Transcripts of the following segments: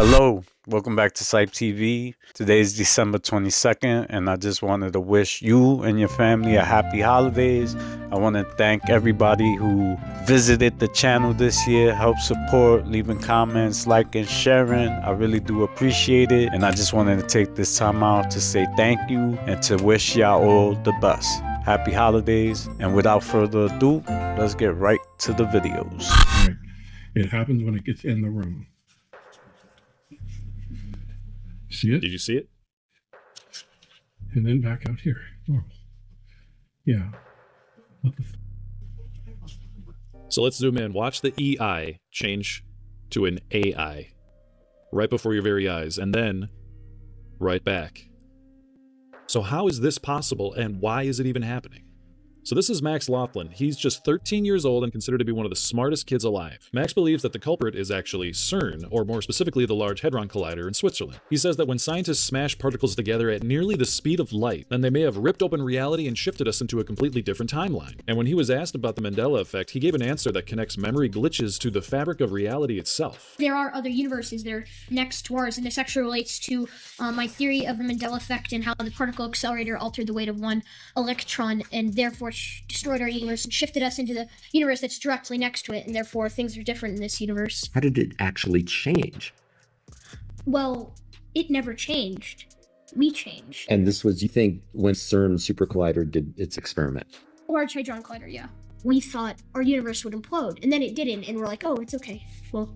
Hello, welcome back to CYPTV. Today is December 22nd, and I just wanted to wish you and your family a happy holidays. I want to thank everybody who visited the channel this year, helped support, leaving comments, liking, sharing. I really do appreciate it, and I just wanted to take this time out to say thank you and to wish y'all all the best. Happy holidays, and without further ado, let's get right to the videos. Right. It happens when it gets in the room. See it? Did you see it? And then back out here. Normal. Yeah. So let's zoom in. Watch the EI change to an AI right before your very eyes, and then right back. So how is this possible, and why is it even happening? So this is Max Laughlin. He's just 13 years old and considered to be one of the smartest kids alive. Max believes that the culprit is actually CERN, or more specifically the Large Hadron Collider in Switzerland. He says that when scientists smash particles together at nearly the speed of light, then they may have ripped open reality and shifted us into a completely different timeline. And when he was asked about the Mandela effect, he gave an answer that connects memory glitches to the fabric of reality itself. There are other universes that are next to ours, and this actually relates to my theory of the Mandela effect and how the particle accelerator altered the weight of one electron and therefore destroyed our universe and shifted us into the universe that's directly next to it, and therefore things are different in this universe. How did it actually change? Well, it never changed. We changed. And this was, you think, when CERN Super Collider did its experiment? Large Hadron Collider, yeah. We thought our universe would implode, and then it didn't, and we're like, oh, it's okay. Well,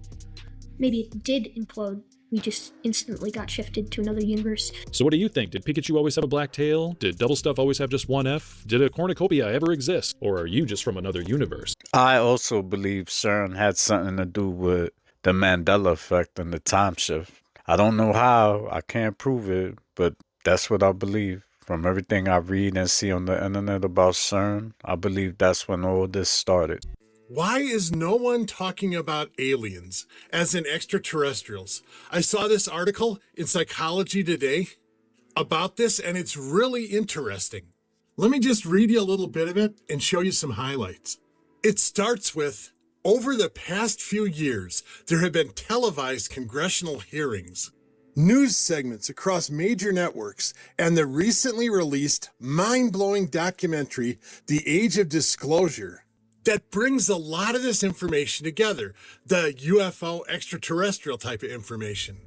maybe it did implode. We just instantly got shifted to another universe. So what do you think? Did Pikachu always have a black tail? Did Double Stuff always have just one F? Did a cornucopia ever exist? Or are you just from another universe? I also believe CERN had something to do with the Mandela effect and the time shift. I don't know how, I can't prove it, but that's what I believe. From everything I read and see on the internet about CERN, I believe that's when all this started. Why is no one talking about aliens, as in extraterrestrials? I saw this article in Psychology Today about this, and it's really interesting. Let me just read you a little bit of it and show you some highlights. It starts with, over the past few years, there have been televised congressional hearings, news segments across major networks, and the recently released mind-blowing documentary, The Age of Disclosure, that brings a lot of this information together, the UFO extraterrestrial type of information.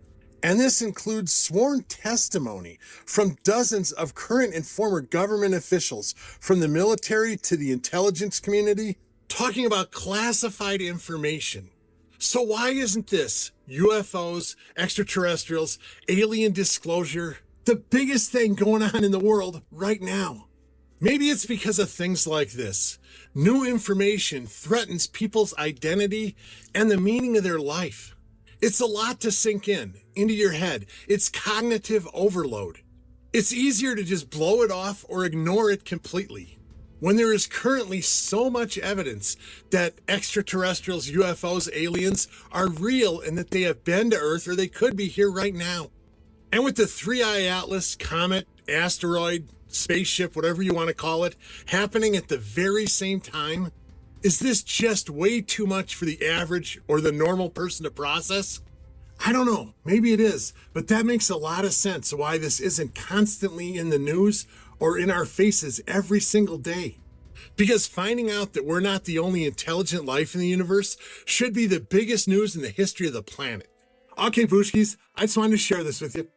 And this includes sworn testimony from dozens of current and former government officials, from the military to the intelligence community, talking about classified information. So why isn't this, UFOs, extraterrestrials, alien disclosure, the biggest thing going on in the world right now? Maybe it's because of things like this. New information threatens people's identity and the meaning of their life. It's a lot to sink into your head. It's cognitive overload. It's easier to just blow it off or ignore it completely, when there is currently so much evidence that extraterrestrials, UFOs, aliens are real and that they have been to Earth or they could be here right now. And with the Three-Eye Atlas, comet, asteroid, spaceship, whatever you want to call it, happening at the very same time, is this just way too much for the average or the normal person to process? I don't know, maybe it is, but that makes a lot of sense why this isn't constantly in the news or in our faces every single day. Because finding out that we're not the only intelligent life in the universe should be the biggest news in the history of the planet. Okay, Pooshkis, I just wanted to share this with you.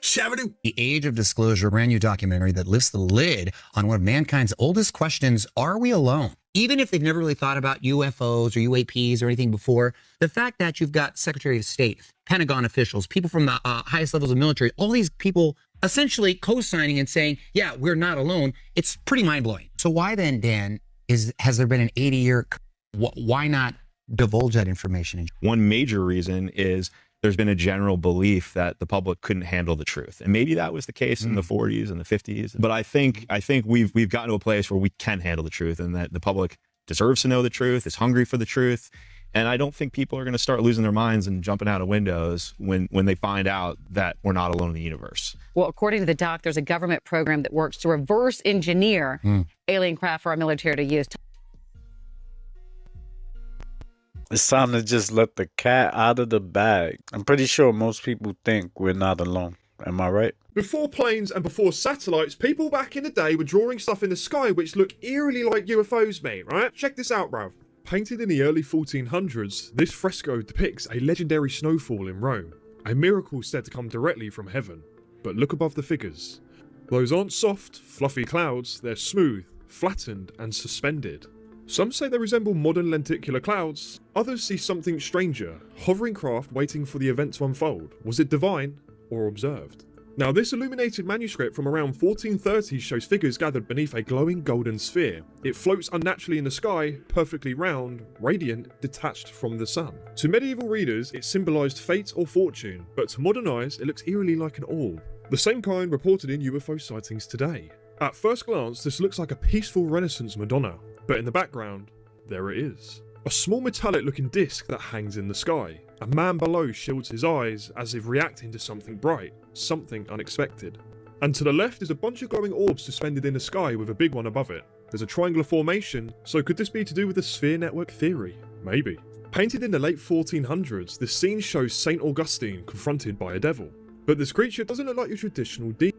Shabadoo. The Age of Disclosure, a brand new documentary that lifts the lid on one of mankind's oldest questions: are we alone? Even if they've never really thought about UFOs or UAPs or anything before, the fact that you've got Secretary of State, Pentagon officials, people from the highest levels of military, all these people essentially co-signing and saying, yeah, we're not alone, it's pretty mind-blowing. So why then, Dan, has there been an 80-year, why not divulge that information? One major reason is there's been a general belief that the public couldn't handle the truth. And maybe that was the case in the 40s and the 50s. But I think we've gotten to a place where we can handle the truth, and that the public deserves to know the truth, is hungry for the truth. And I don't think people are going to start losing their minds and jumping out of windows when they find out that we're not alone in the universe. Well, according to the doc, there's a government program that works to reverse engineer alien craft for our military to use. It's time to just let the cat out of the bag. I'm pretty sure most people think we're not alone. Am I right? Before planes and before satellites, people back in the day were drawing stuff in the sky which look eerily like UFOs, mate, right? Check this out, bruv. Painted in the early 1400s, this fresco depicts a legendary snowfall in Rome, a miracle said to come directly from heaven. But look above the figures. Those aren't soft, fluffy clouds, they're smooth, flattened, and suspended. Some say they resemble modern lenticular clouds, others see something stranger, hovering craft waiting for the event to unfold. Was it divine or observed? Now, this illuminated manuscript from around 1430 shows figures gathered beneath a glowing golden sphere. It floats unnaturally in the sky, perfectly round, radiant, detached from the sun. To medieval readers, it symbolised fate or fortune, but to modern eyes, it looks eerily like an orb. The same kind reported in UFO sightings today. At first glance, this looks like a peaceful Renaissance Madonna, but in the background, there it is. A small metallic looking disc that hangs in the sky. A man below shields his eyes as if reacting to something bright, something unexpected. And to the left is a bunch of glowing orbs suspended in the sky with a big one above it. There's a triangular formation, so could this be to do with the sphere network theory? Maybe. Painted in the late 1400s, this scene shows St. Augustine confronted by a devil. But this creature doesn't look like your traditional demon.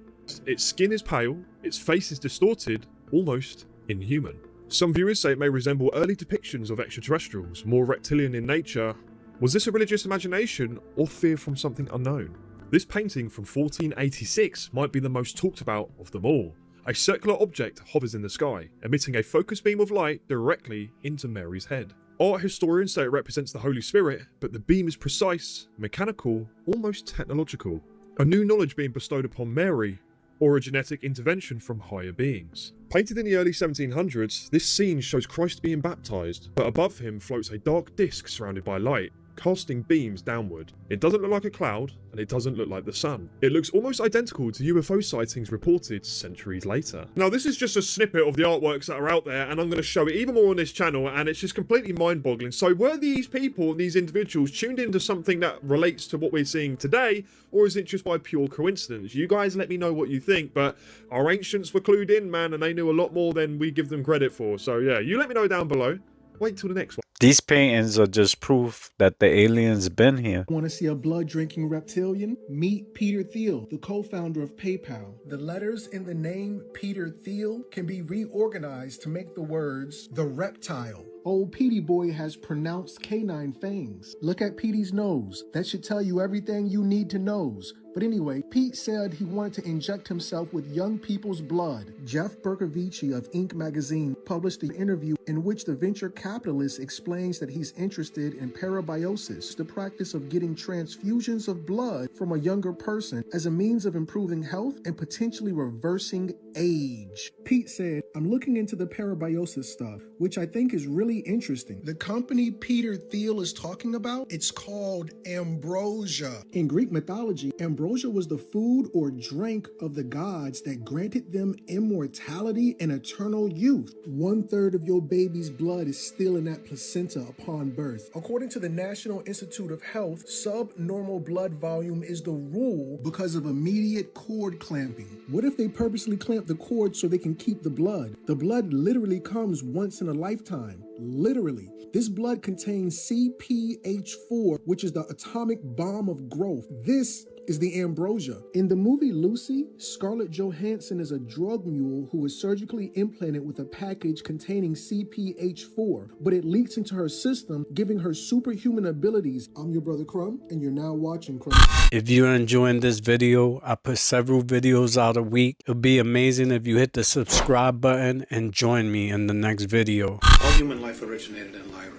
Its skin is pale, its face is distorted, almost inhuman. Some viewers say it may resemble early depictions of extraterrestrials, more reptilian in nature. Was this a religious imagination or fear from something unknown? This painting from 1486 might be the most talked about of them all. A circular object hovers in the sky, emitting a focused beam of light directly into Mary's head. Art historians say it represents the Holy Spirit, but the beam is precise, mechanical, almost technological. A new knowledge being bestowed upon Mary, or a genetic intervention from higher beings. Painted in the early 1700s, this scene shows Christ being baptized, but above him floats a dark disc surrounded by light, casting beams downward. It doesn't look like a cloud, and it doesn't look like the sun. It looks almost identical to UFO sightings reported centuries later. Now, this is just a snippet of the artworks that are out there, and I'm going to show it even more on this channel, and it's just completely mind-boggling. So were these people, these individuals, tuned into something that relates to what we're seeing today, or is it just by pure coincidence? You guys let me know what you think, but our ancients were clued in, man, and they knew a lot more than we give them credit for. So yeah, you let me know down below. Wait till the next one. These paintings are just proof that the aliens been here. Want to see a blood-drinking reptilian? Meet Peter Thiel, the co-founder of PayPal. The letters in the name Peter Thiel can be reorganized to make the words the reptile. Old Petey boy has pronounced canine fangs. Look at Petey's nose. That should tell you everything you need to know. But anyway, Pete said he wanted to inject himself with young people's blood. Jeff Bercovici of Inc. magazine published an interview in which the venture capitalist explains that he's interested in parabiosis, the practice of getting transfusions of blood from a younger person as a means of improving health and potentially reversing age. Pete said, I'm looking into the parabiosis stuff, which I think is really interesting. The company Peter Thiel is talking about, it's called ambrosia. In Greek mythology, ambrosia was the food or drink of the gods that granted them immortality and eternal youth. 1/3 of your baby's blood is still in that placenta upon birth. According to the National Institute of Health, subnormal blood volume is the rule because of immediate cord clamping. What if they purposely clamp the cord so they can keep the blood? The blood literally comes once in a lifetime. Literally. This blood contains CPH4, which is the atomic bomb of growth. This is the ambrosia. In the movie Lucy, Scarlett Johansson is a drug mule who is surgically implanted with a package containing CPH4, but it leaks into her system, giving her superhuman abilities. I'm your brother Crumb, and you're now watching Crumb. If you're enjoying this video, I put several videos out a week. It'll be amazing if you hit the subscribe button and join me in the next video. All human life originated in Lyra.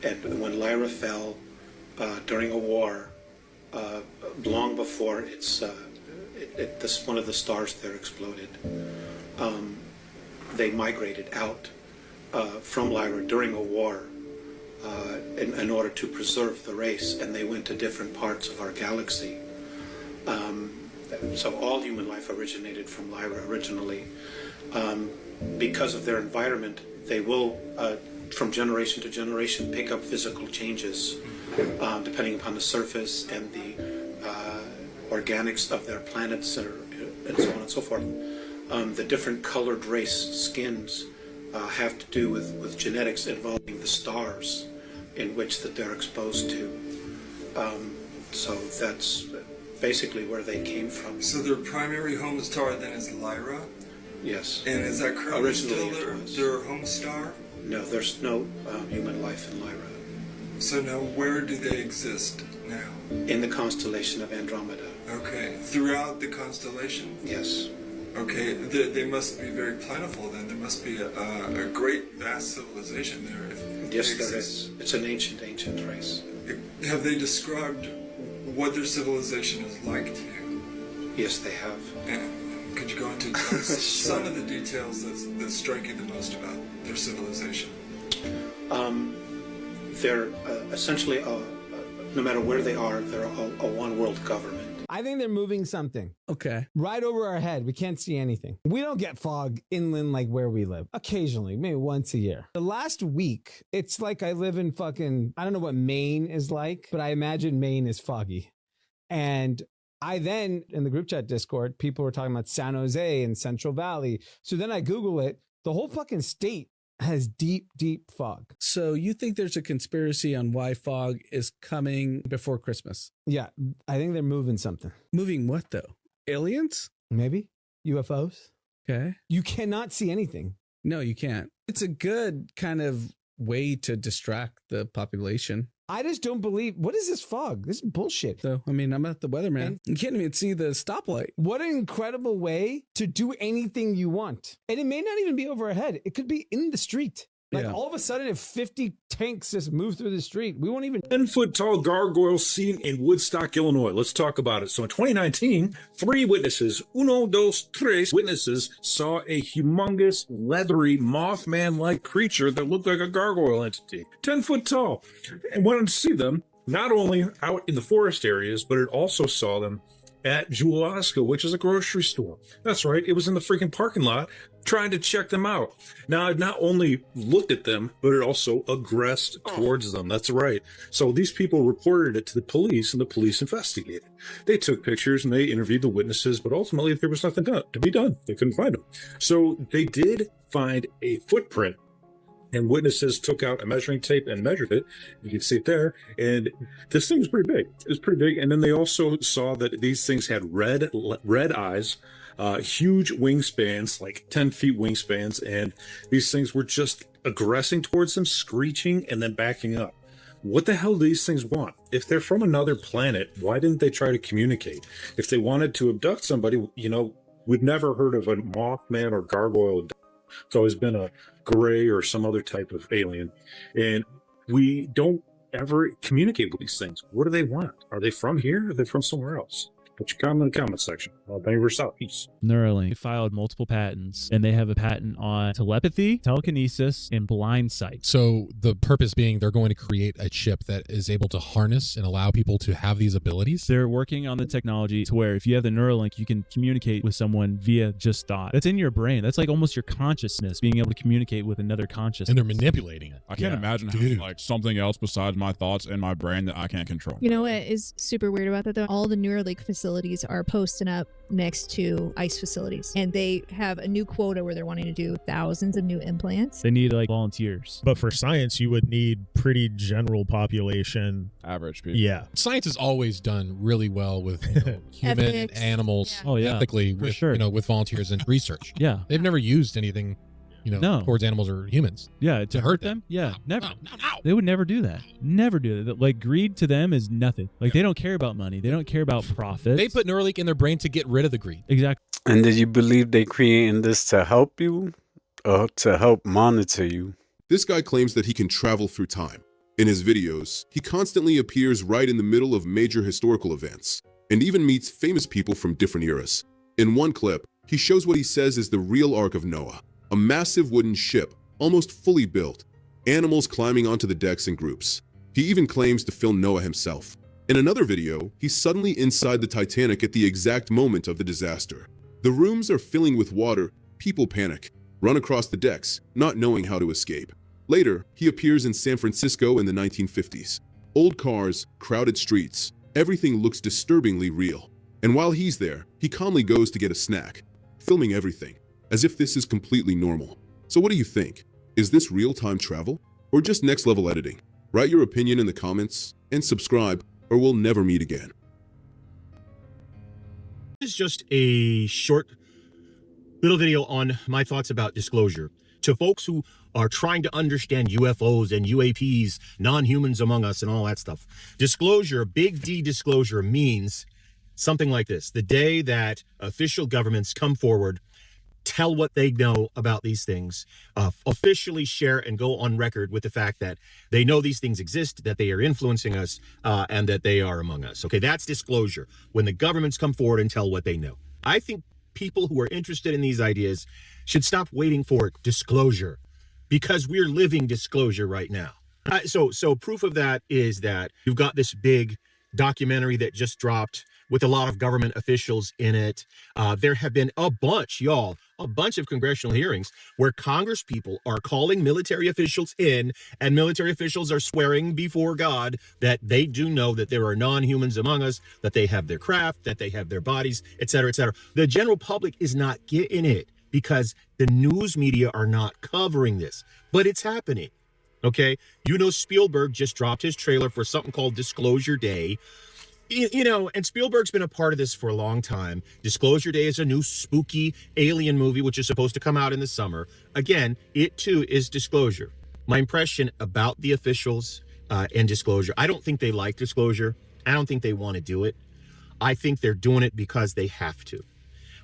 And when Lyra fell during a war, long before one of the stars there exploded, they migrated out from Lyra during a war in order to preserve the race, and they went to different parts of our galaxy. So all human life originated from Lyra originally. Because of their environment, they will, from generation to generation, pick up physical changes depending upon the surface and the organics of their planets and so on and so forth. The different colored race skins have to do with genetics involving the stars in which that they're exposed to. So that's basically where they came from. So their primary home star then is Lyra? Yes. And is that currently Originally still their home star? No, there's no human life in Lyra. So now where do they exist now? In the constellation of Andromeda. Okay. Throughout the constellation? Yes. Okay. They must be very plentiful then. There must be a great vast civilization there. Yes, there is. It's an ancient race. Have they described what their civilization is like to you? Yes, they have. And could you go into some of the details that strike you the most about their civilization? They're essentially, no matter where they are, they're a one-world government. I think they're moving something. Okay. Right over our head. We can't see anything. We don't get fog inland like where we live. Occasionally, maybe once a year. The last week, it's like I live in I don't know what Maine is like, but I imagine Maine is foggy. And I then, in the group chat Discord, people were talking about San Jose and Central Valley. So then I Google it. The whole fucking state has deep, deep fog. So you think there's a conspiracy on why fog is coming before Christmas? Yeah, I think they're moving something. Moving what though? Aliens? Maybe. UFOs? Okay. You cannot see anything. No, you can't. It's a good kind of way to distract the population. I just don't believe. What is this fog? This is bullshit. So, I mean, I'm not the weatherman. You can't even see the stoplight. What an incredible way to do anything you want. And it may not even be over our head. It could be in the street. Like all of a sudden, if 50 tanks just move through the street, we won't even. 10-foot-tall gargoyle seen in Woodstock, Illinois. Let's talk about it. So in 2019, 3 witnesses, uno, dos, tres witnesses saw a humongous, leathery, Mothman-like creature that looked like a gargoyle entity, 10 foot tall, and wanted to see them not only out in the forest areas, but it also saw them at Jewel-Osco, which is a grocery store. That's right, it was in the freaking parking lot trying to check them out. Now, it not only looked at them, but it also aggressed towards them. That's right. So these people reported it to the police, and the police investigated. They took pictures and they interviewed the witnesses, but ultimately there was nothing to be done. They couldn't find them. So they did find a footprint, and witnesses took out a measuring tape and measured it. You can see it there. And this thing was pretty big. It was pretty big. And then they also saw that these things had red eyes, huge wingspans, like 10 feet wingspans. And these things were just aggressing towards them, screeching, and then backing up. What the hell do these things want? If they're from another planet, why didn't they try to communicate? If they wanted to abduct somebody, we've never heard of a Mothman or gargoyle. It's always been a gray or some other type of alien. And we don't ever communicate with these things. What do they want? Are they from here? Or are they from somewhere else? Put your comment in the comment section. Thank you for stop. Peace. Neuralink filed multiple patents, and they have a patent on telepathy, telekinesis, and blind sight. So the purpose being they're going to create a chip that is able to harness and allow people to have these abilities? They're working on the technology to where if you have the Neuralink, you can communicate with someone via just thought. That's in your brain. That's like almost your consciousness, being able to communicate with another consciousness. And they're manipulating it. I can't imagine having like something else besides my thoughts in my brain that I can't control. You know what is super weird about that though? All the Neuralink facilities are posting up next to ICE facilities, and they have a new quota where they're wanting to do thousands of new implants. They need like volunteers. But for science, you would need pretty general population. Average people. Yeah. Science has always done really well with human and animals ethically for with, sure. With volunteers and research. Yeah. They've never used anything towards animals or humans. Yeah, to hurt them? Yeah, never. They would never do that. Never do that. Like, greed to them is nothing. Like, they don't care about money. They don't care about profit. They put Neuralink in their brain to get rid of the greed. Exactly. And did you believe they creating this to help you or to help monitor you? This guy claims that he can travel through time. In his videos, he constantly appears right in the middle of major historical events and even meets famous people from different eras. In one clip, he shows what he says is the real Ark of Noah. A massive wooden ship, almost fully built, animals climbing onto the decks in groups. He even claims to film Noah himself. In another video, he's suddenly inside the Titanic at the exact moment of the disaster. The rooms are filling with water, people panic, run across the decks, not knowing how to escape. Later, he appears in San Francisco in the 1950s. Old cars, crowded streets, everything looks disturbingly real. And while he's there, he calmly goes to get a snack, filming everything, as if this is completely normal. So what do you think? Is this real-time travel or just next-level editing? Write your opinion in the comments and subscribe, or we'll never meet again. This is just a short little video on my thoughts about disclosure. To folks who are trying to understand UFOs and UAPs, non-humans among us and all that stuff. Disclosure, big D disclosure, means something like this. The day that official governments come forward, tell what they know about these things, officially share and go on record with the fact that they know these things exist, that they are influencing us, and that they are among us. Okay, that's disclosure. When the governments come forward and tell what they know. I think people who are interested in these ideas should stop waiting for disclosure, because we're living disclosure right now. So proof of that is that you've got this big documentary that just dropped with a lot of government officials in it. There have been a bunch of congressional hearings where Congress people are calling military officials in, and military officials are swearing before God that they do know that there are non-humans among us, that they have their craft, that they have their bodies, et cetera, et cetera. The general public is not getting it because the news media are not covering this, but it's happening. Okay, you know, Spielberg just dropped his trailer for something called Disclosure Day. You know, and Spielberg's been a part of this for a long time. Disclosure Day is a new spooky alien movie, which is supposed to come out in the summer. Again, it too is disclosure. My impression about the officials and disclosure, I don't think they like disclosure. I don't think they want to do it. I think they're doing it because they have to.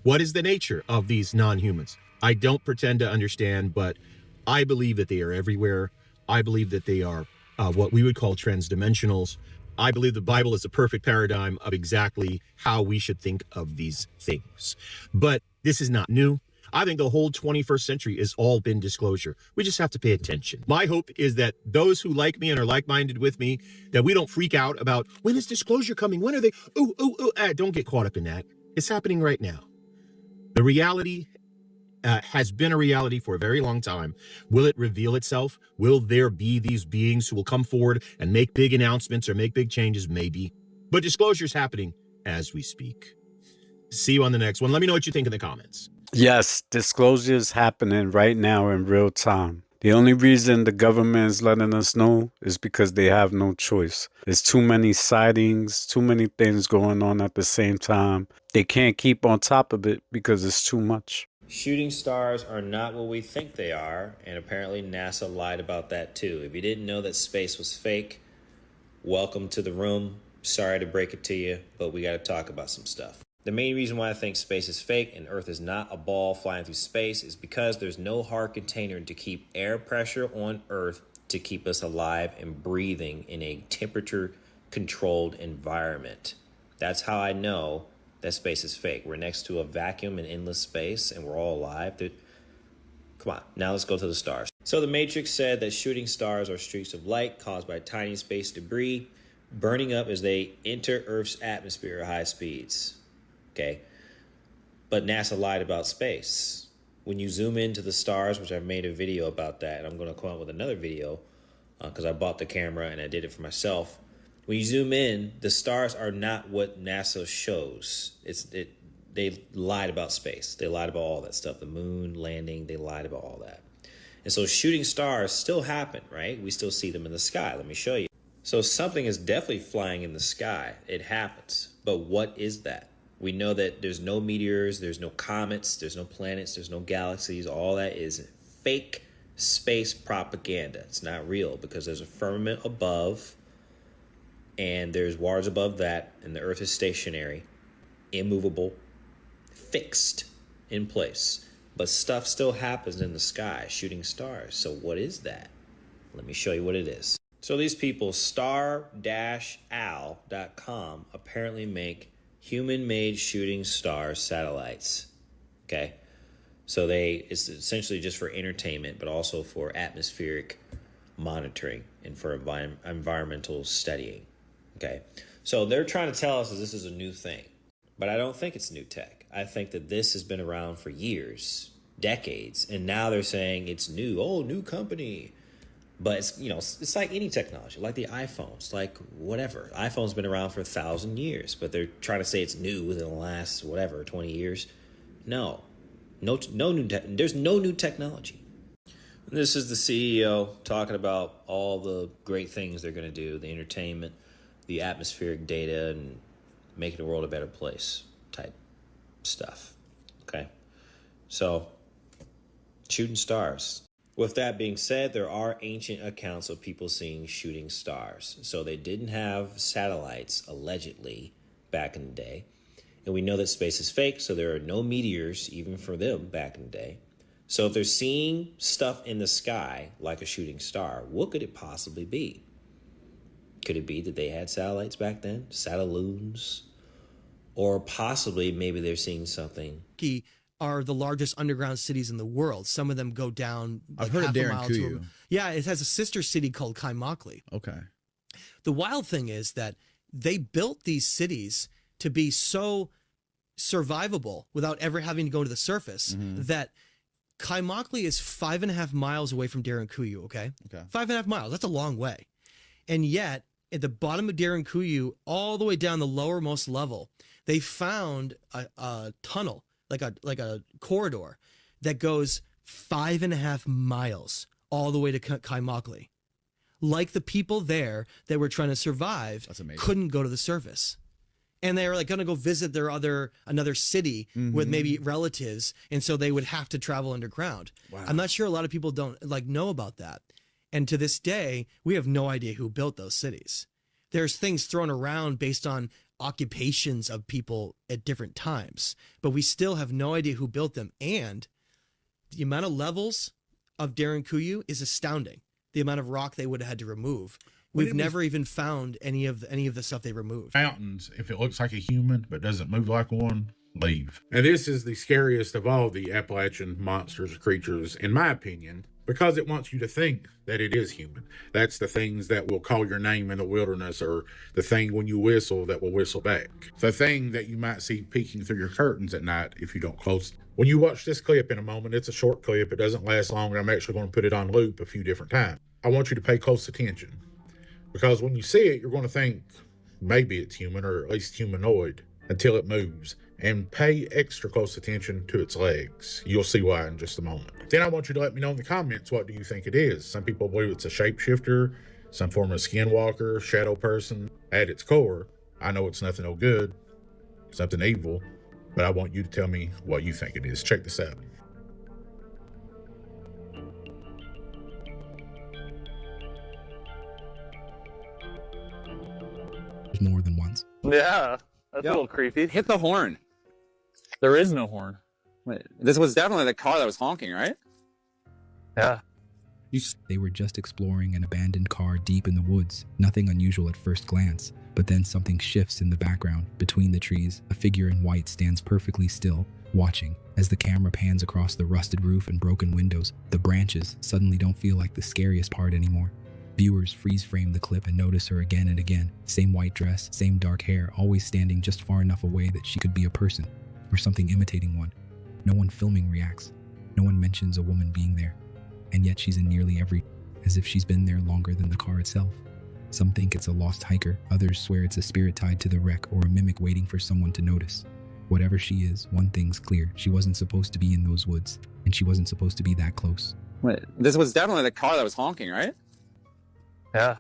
What is the nature of these non-humans? I don't pretend to understand, but I believe that they are everywhere. I believe that they are what we would call transdimensionals. I believe the Bible is a perfect paradigm of exactly how we should think of these things. But this is not new. I think the whole 21st century has all been disclosure. We just have to pay attention. My hope is that those who like me and are like-minded with me, that we don't freak out about, when is disclosure coming? When are they? Don't get caught up in that. It's happening right now. The reality has been a reality for a very long time. Will it reveal itself? Will there be these beings who will come forward and make big announcements or make big changes? Maybe. But disclosure is happening as we speak. See you on the next one. Let me know what you think in the comments. Yes, disclosure is happening right now in real time. The only reason the government is letting us know is because they have no choice. There's too many sightings, too many things going on at the same time. They can't keep on top of it because it's too much. Shooting stars are not what we think they are, and apparently NASA lied about that too. If you didn't know that space was fake, welcome to the room. Sorry to break it to you, but we got to talk about some stuff. The main reason why I think space is fake and Earth is not a ball flying through space is because there's no hard container to keep air pressure on Earth to keep us alive and breathing in a temperature-controlled environment. That's how I know that space is fake. We're next to a vacuum in endless space and we're all alive. Come on, now let's go to the stars. So the Matrix said that shooting stars are streaks of light caused by tiny space debris burning up as they enter Earth's atmosphere at high speeds. Okay, but NASA lied about space. When you zoom into the stars, which I've made a video about that, and I'm going to come out with another video because I bought the camera and I did it for myself. When you zoom in, the stars are not what NASA shows. They lied about space. They lied about all that stuff. The moon landing, they lied about all that. And so shooting stars still happen, right? We still see them in the sky. Let me show you. So something is definitely flying in the sky. It happens. But what is that? We know that there's no meteors, there's no comets, there's no planets, there's no galaxies. All that is fake space propaganda. It's not real because there's a firmament above and there's waters above that, and the Earth is stationary, immovable, fixed in place. But stuff still happens in the sky, shooting stars. So what is that? Let me show you what it is. So these people, star-al.com, apparently make human-made shooting star satellites. Okay, so it's essentially just for entertainment, but also for atmospheric monitoring and for environmental studying. Okay, so they're trying to tell us that this is a new thing, but I don't think it's new tech. I think that this has been around for years, decades, and now they're saying it's new. Oh, new company. But it's like any technology, like the iPhones, like whatever. iPhone's been around for 1,000 years, but they're trying to say it's new within the last 20 years. No new there's no new technology. This is the CEO talking about all the great things they're going to do, the entertainment, the atmospheric data, and making the world a better place type stuff. Okay? So, shooting stars. With that being said, there are ancient accounts of people seeing shooting stars. So they didn't have satellites, allegedly, back in the day. And we know that space is fake, so there are no meteors, even for them, back in the day. So if they're seeing stuff in the sky, like a shooting star, what could it possibly be? Could it be that they had satellites back then? Satelloons? Or possibly maybe they're seeing something. Are the largest underground cities in the world. Some of them go down like I've heard half of a mile to Kuyu. Yeah, it has a sister city called Kaimakli. Okay. The wild thing is that they built these cities to be so survivable without ever having to go to the surface that Kaimakli is 5.5 miles away from Kuyu, okay? 5.5 miles, that's a long way. And yet, at the bottom of Kuyu, all the way down the lowermost level, they found a tunnel, like a corridor that goes 5.5 miles all the way to Kaimakli. Like the people there that were trying to survive couldn't go to the surface. And they were like going to go visit another city with maybe relatives. And so they would have to travel underground. Wow. I'm not sure a lot of people don't know about that. And to this day, we have no idea who built those cities. There's things thrown around based on occupations of people at different times, but we still have no idea who built them. And the amount of levels of Kuyu is astounding. The amount of rock they would have had to remove. We've never even found any of the stuff they removed. Mountains, if it looks like a human but doesn't move like one, leave. And this is the scariest of all the Appalachian monsters or creatures, in my opinion, because it wants you to think that it is human. That's the things that will call your name in the wilderness, or the thing when you whistle that will whistle back. The thing that you might see peeking through your curtains at night if you don't close. When you watch this clip in a moment, it's a short clip. It doesn't last long, and I'm actually going to put it on loop a few different times. I want you to pay close attention, because when you see it, you're going to think maybe it's human, or at least humanoid, until it moves. And pay extra close attention to its legs. You'll see why in just a moment. Then I want you to let me know in the comments, what do you think it is? Some people believe it's a shapeshifter, some form of skinwalker, shadow person. At its core, I know it's nothing no good, something evil, but I want you to tell me what you think it is. Check this out. More than once. Yeah, that's a little creepy. Hit the horn. There is no horn. Wait, this was definitely the car that was honking, right? Yeah. They were just exploring an abandoned car deep in the woods. Nothing unusual at first glance, but then something shifts in the background. Between the trees, a figure in white stands perfectly still, watching. As the camera pans across the rusted roof and broken windows, the branches suddenly don't feel like the scariest part anymore. Viewers freeze frame the clip and notice her again and again. Same white dress, same dark hair, always standing just far enough away that she could be a person, or something imitating one. No one filming reacts. No one mentions a woman being there. And yet she's in nearly every, as if she's been there longer than the car itself. Some think it's a lost hiker, others swear it's a spirit tied to the wreck or a mimic waiting for someone to notice. Whatever she is, one thing's clear. She wasn't supposed to be in those woods, and she wasn't supposed to be that close. Wait, this was definitely the car that was honking, right? Yeah.